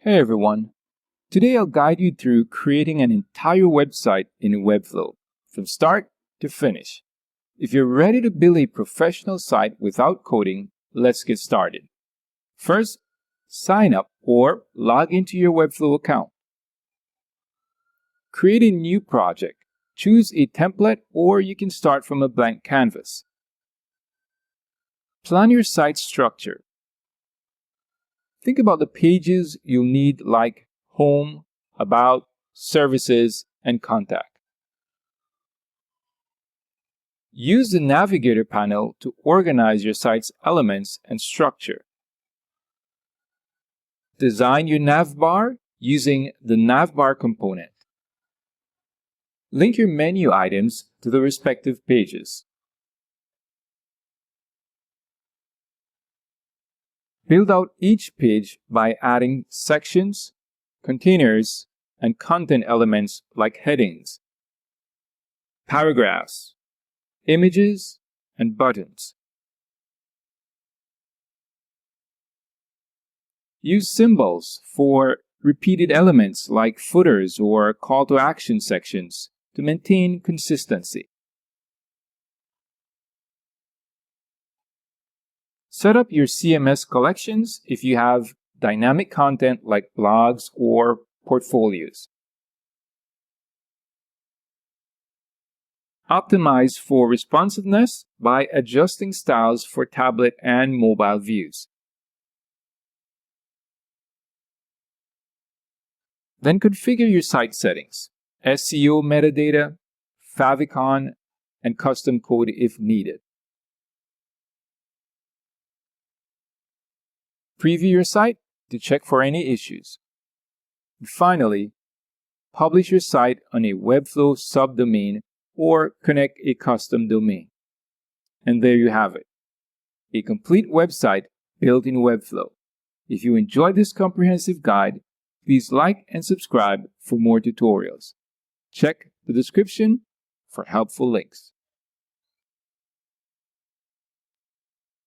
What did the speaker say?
Hey everyone, today I'll guide you through creating an entire website in Webflow, from start to finish. If you're ready to build a professional site without coding, let's get started. First, sign up or log into your Webflow account. Create a new project. Choose a template or you can start from a blank canvas. Plan your site structure. Think about the pages you'll need like home, about, services, and contact. Use the navigator panel to organize your site's elements and structure. Design your navbar using the navbar component. Link your menu items to the respective pages. Build out each page by adding sections, containers, and content elements like headings, paragraphs, images, and buttons. Use symbols for repeated elements like footers or call to action sections to maintain consistency. Set up your CMS collections if you have dynamic content like blogs or portfolios. Optimize for responsiveness by adjusting styles for tablet and mobile views. Then configure your site settings, SEO metadata, favicon, and custom code if needed. Preview your site to check for any issues. And finally, publish your site on a Webflow subdomain or connect a custom domain. And there you have it, a complete website built in Webflow. If you enjoyed this comprehensive guide, please like and subscribe for more tutorials. Check the description for helpful links.